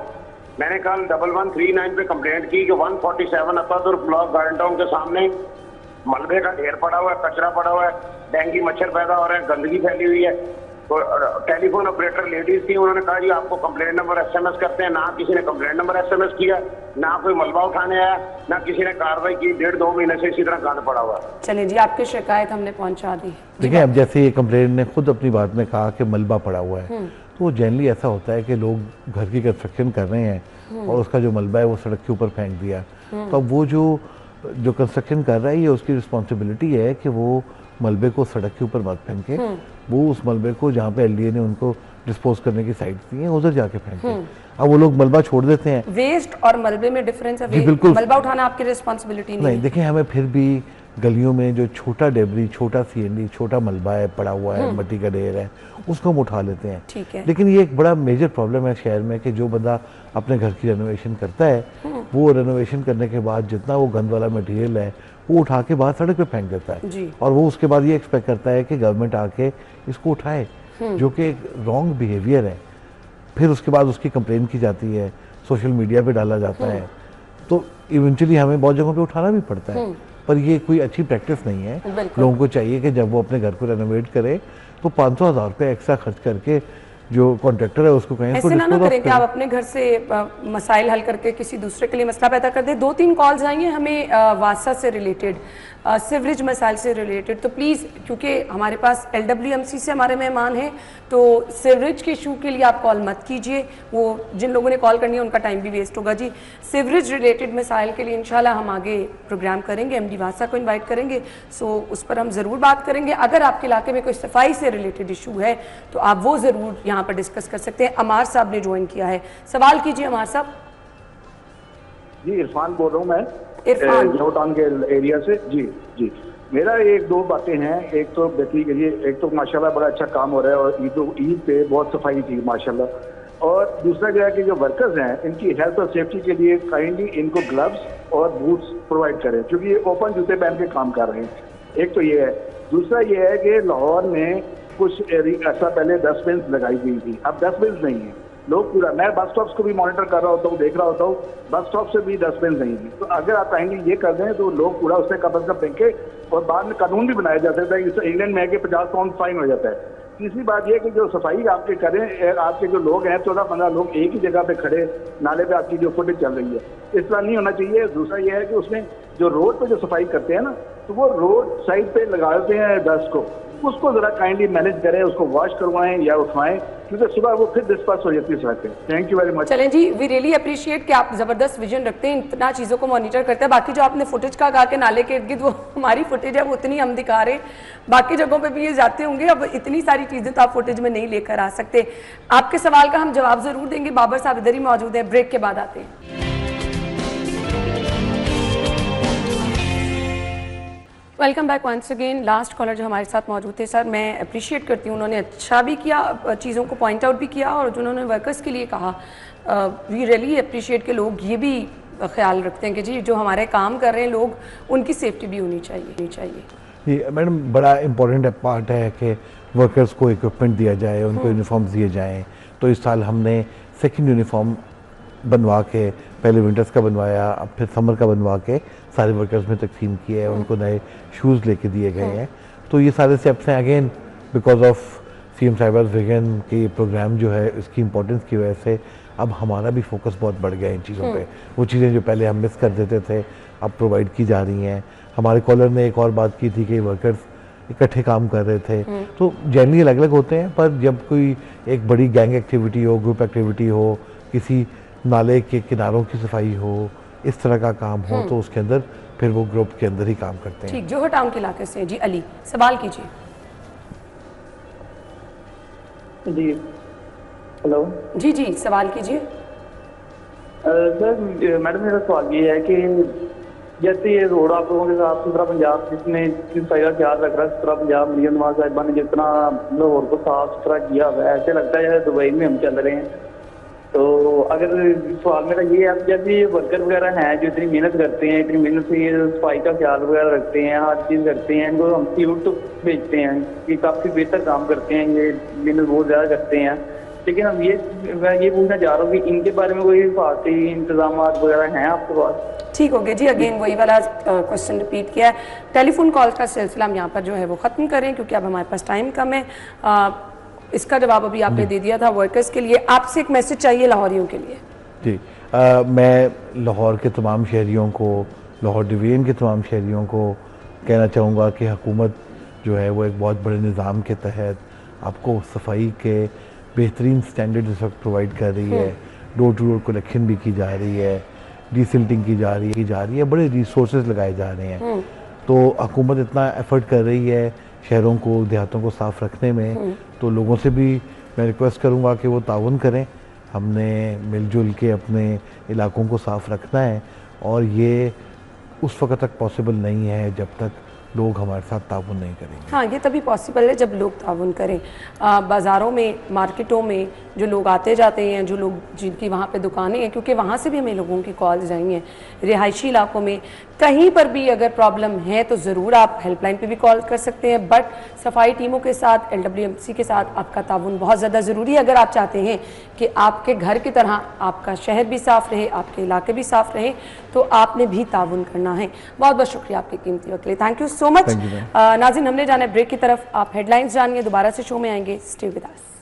मैंने कल 1139 पे कंप्लेंट की कि 147 असादुर गार्डन टाउन के सामने मलबे का ढेर पड़ा हुआ है, कचरा पड़ा हुआ है, डेंगू मच्छर पैदा हो रहे हैं, गंदगी फैली हुई है। तो टेलीफोन ऑपरेटर लेडीज थी, उन्होंने कहा जी आपको कंप्लेंट नंबर एसएमएस करते हैं। ना किसी ने कंप्लेंट नंबर एसएमएस किया, ना कोई मलबा उठाने आया, ना किसी ने कार्रवाई की। 1.5-2 महीने से इसी तरह गंद पड़ा हुआ है। चलिए जी, आपकी शिकायत हमने पहुंचा दी। देखिए, अब जैसे ये कंप्लेंट ने खुद अपनी बात में कहा कि मलबा पड़ा हुआ है, तो जनरली ऐसा होता है कि लोग घर की कंस्ट्रक्शन कर रहे हैं और उसका जो मलबा है वो सड़क के ऊपर फेंक दिया। तो अब वो जो कंस्ट्रक्शन कर रहा है ये उसकी रिस्पॉन्सिबिलिटी है कि वो मलबे को सड़क के ऊपर मत फेंके, वो उस मलबे को जहाँ पे एलडीए ने उनको डिस्पोज करने की साइट दी है उधर जाके फेंके। अब वो लोग मलबा छोड़ देते हैं। वेस्ट और मलबे में डिफरेंस है। बिल्कुल, मलबा उठाना आपकी रिस्पॉन्सिबिलिटी नहीं। देखिए, हमें फिर भी गलियों में जो छोटा डेबरी, छोटा सीएनडी, छोटा मलबा है पड़ा हुआ है, मट्टी का ढेर है, उसको हम उठा लेते हैं। ठीक है। लेकिन ये एक बड़ा मेजर प्रॉब्लम है शहर में कि जो बंदा अपने घर की रेनोवेशन करता है वो रेनोवेशन करने के बाद जितना वो गंद वाला मटेरियल है वो उठा के बाहर सड़क पे फेंक देता है, और वो उसके बाद ये एक्सपेक्ट करता है कि गवर्नमेंट आके इसको उठाए, जो कि एक रॉन्ग बिहेवियर है। फिर उसके बाद उसकी कंप्लेन की जाती है, सोशल मीडिया पे डाला जाता है, तो इवेंचुअली हमें बहुत जगहों पे उठाना भी पड़ता है। पर ये कोई अच्छी प्रैक्टिस नहीं है। लोगों को चाहिए कि जब वो अपने घर को रेनोवेट करे तो 500,000 रुपये एक्स्ट्रा खर्च करके जो कॉन्ट्रैक्टर है उसको कहें ऐसे ना करें कि आप अपने घर से मसाइल हल करके किसी दूसरे के लिए मसला पैदा कर दे। 2-3 कॉल्स आई हैं हमें वासा से रिलेटेड, सिवरेज मसाइल से रिलेटेड, तो प्लीज़ क्योंकि हमारे पास LWMC से हमारे मेहमान हैं तो सीवरेज के इशू के लिए आप कॉल मत कीजिए, वो जिन लोगों ने कॉल करनी है उनका टाइम भी वेस्ट होगा जी। सीवरेज रिलेटेड मसाइल के लिए इंशाल्लाह हम आगे प्रोग्राम करेंगे, MD वासा को इन्वाइट करेंगे, सो उस पर हम ज़रूर बात करेंगे। अगर आपके इलाके में कोई सफाई से रिलेटेड इशू है तो आप वो ज़रूर यहाँ पर डिस्कस कर सकते हैं। अमार साहब ने ज्वाइन किया है, सवाल कीजिए अमार साहब। जी इरफान बोल रहा हूँ मैं, इरफान टाउन के एरिया से। जी जी, मेरा एक दो बातें हैं। एक तो बेसिकली एक तो माशाल्लाह बड़ा अच्छा काम हो रहा है और ईद पे बहुत सफाई थी माशाल्लाह। और दूसरा क्या है कि जो वर्कर्स हैं इनकी हेल्थ और सेफ्टी के लिए काइंडली इनको ग्लव्स और बूट्स प्रोवाइड करें, क्योंकि ये ओपन जूते पहन के काम कर रहे हैं। एक तो ये है। दूसरा ये है कि लाहौर में कुछ ऐसा पहले डस्टबिन लगाई गई थी, अब डस्टबिन नहीं है। लोग पूरा, मैं बस स्टॉप्स को भी मॉनिटर कर रहा होता हूँ, देख रहा होता हूँ, बस स्टॉप से भी डस्टबिन नहीं थी। तो अगर आप काइंडली ये कर दें तो लोग कूड़ा उससे कम से कम फेंके, और बाद में कानून भी बनाया जा सकता है। इंग्लैंड में है कि 50 पाउंड फाइन हो जाता है। तीसरी बात यह कि जो सफाई आपके करें, आपके जो लोग हैं 14-15 लोग एक ही जगह पे खड़े नाले पे आपकी जो फुटेज चल रही है, इस तरह नहीं होना चाहिए। दूसरा यह है कि उसमें जो रोड पे जो सफाई करते हैं ना, तो वो रोड साइड पे लगाते हैं डस्ट को, उसको जरा काइंडली मैनेज करें, उसको वॉश करवाएं या उठवाएं, क्योंकि सुबह वो फिर डिस्पर्स हो जाती है सड़कें। Thank you very much. चलें जी, वी रियली अप्रिशिएट कि आप ज़बरदस्त विजन रखते हैं, इतना चीज़ों को मॉनिटर करते हैं। बाकी जो आपने फुटेज का कहा कि नाले के इर्द गिर्द वो हमारी फुटेज है, वो उतनी हम दिखा रहे हैं, बाकी जगहों पे भी ये जाते होंगे। अब इतनी सारी चीज़ें तो आप फुटेज में नहीं लेकर आ सकते। आपके सवाल का हम जवाब ज़रूर देंगे। बाबर साहब इधर ही मौजूद हैं, ब्रेक के बाद आते हैं। Welcome back once again. Last caller जो हमारे साथ मौजूद थे, सर मैं अप्रिशिएट करती हूँ, उन्होंने अच्छा भी किया, चीज़ों को पॉइंट आउट भी किया, और जो उन्होंने वर्कर्स के लिए कहा, वी रियली अप्रिशिएट के लोग ये भी ख्याल रखते हैं कि जी जो हमारे काम कर रहे हैं लोग, उनकी सेफ्टी भी होनी चाहिए। जी मैडम, बड़ा इम्पोर्टेंट पार्ट है कि वर्कर्स को इक्विपमेंट दिया जाए, उनको यूनिफॉर्म्स दिए जाएँ। तो इस साल हमने सेकेंड यूनिफॉर्म बनवा के, पहले विंटर्स का बनवाया, अब फिर समर का बनवा के सारे वर्कर्स में तकसीम किए हैं, उनको नए शूज़ लेके दिए गए हैं। तो ये सारे स्टेप्स हैं अगेन बिकॉज ऑफ CM साहिबा's विजन के प्रोग्राम जो है, इसकी इम्पोर्टेंस की वजह से अब हमारा भी फोकस बहुत बढ़ गया इन चीज़ों पे। वो चीज़ें जो पहले हम मिस कर देते थे अब प्रोवाइड की जा रही हैं। हमारे कॉलर ने एक और बात की थी कि वर्कर्स इकट्ठे काम कर रहे थे, तो जनरली अलग अलग होते हैं, पर जब कोई एक बड़ी गैंग एक्टिविटी हो, ग्रुप एक्टिविटी हो, किसी नाले के किनारों की सफाई हो, इस तरह का काम हो, तो उसके अंदर फिर वो ग्रुप के अंदर ही काम करते हैं। ठीक, जोहर टाउन के इलाके से जी अली, सवाल कीजिए। जी हेलो। जी जी, सवाल कीजिए। सर मैडम, मेरा सवाल ये है कि जैसे ये रोड आप लोगों के साथ सुथरा पंजाब जिसने जिस सही का ख्याल रख रहा है, सुथरा पंजाब मरियम नवाज साहिबा ने जितना लाहौर को साफ सुथरा किया हुआ है, ऐसे लगता है जैसे दुबई में हम चल रहे हैं। तो अगर सवाल मेरा ये है, जैसे ये वर्कर वगैरह हैं जो इतनी मेहनत करते हैं, इतनी मेहनत से ये सफाई का ख्याल वगैरह रखते हैं, हर चीज़ करते हैं, इनको हम सैल्यूट तो भेजते हैं कि काफ़ी बेहतर काम करते हैं, ये मेहनत बहुत ज़्यादा करते हैं। लेकिन हम मैं ये पूछना चाह रहा हूँ कि इनके बारे में कोई हिफाजती इंतजाम वगैरह हैं आपके पास? ठीक हो गया जी, अगेन वही वाला क्वेश्चन रिपीट किया है। टेलीफोन कॉल का सिलसिला हम यहाँ पर जो है वो ख़त्म करें, क्योंकि अब हमारे पास टाइम कम है। इसका जवाब अभी आपने दे दिया था वर्कर्स के लिए। आपसे एक मैसेज चाहिए लाहौरियों के लिए। जी मैं लाहौर के तमाम शहरियों को, लाहौर डिवीजन के तमाम शहरियों को कहना चाहूँगा कि हुकूमत जो है वो एक बहुत बड़े निज़ाम के तहत आपको सफाई के बेहतरीन स्टैंडर्ड इस वक्त प्रोवाइड कर रही है। डोर टू डोर कलेक्शन भी की जा रही है, डिसिल्टिंग की जा रही है, बड़े रिसोर्सेज लगाए जा रहे हैं। तो हुकूमत इतना एफर्ट कर रही है शहरों को, देहातों को साफ़ रखने में, तो लोगों से भी मैं रिक्वेस्ट करूंगा कि वो ताउन करें। हमने मिलजुल के अपने इलाकों को साफ़ रखना है, और ये उस वक्त तक पॉसिबल नहीं है जब तक लोग हमारे साथ ताउन नहीं करेंगे। हाँ, ये तभी पॉसिबल है जब लोग ताउन करें। बाज़ारों में, मार्केटों में जो लोग आते जाते हैं, जो लोग जिनकी वहाँ पे दुकानें हैं, क्योंकि वहाँ से भी हमें लोगों की कॉल्स आई हैं, रिहायशी इलाकों में कहीं पर भी अगर प्रॉब्लम है तो ज़रूर आप हेल्पलाइन पे भी कॉल कर सकते हैं। बट सफाई टीमों के साथ, LWMC के साथ आपका ताउन बहुत ज़्यादा ज़रूरी है अगर आप चाहते हैं कि आपके घर की तरह आपका शहर भी साफ़ रहे, आपके इलाके भी साफ़ रहे, तो आपने भी ताउन करना है। बहुत बहुत शुक्रिया आपके कीमती वक्त के लिए। Thank you so much. नाज़रीन, हमने जाना है ब्रेक की तरफ। आप हेडलाइंस जानिए, दोबारा से शो में आएंगे। Stay with us.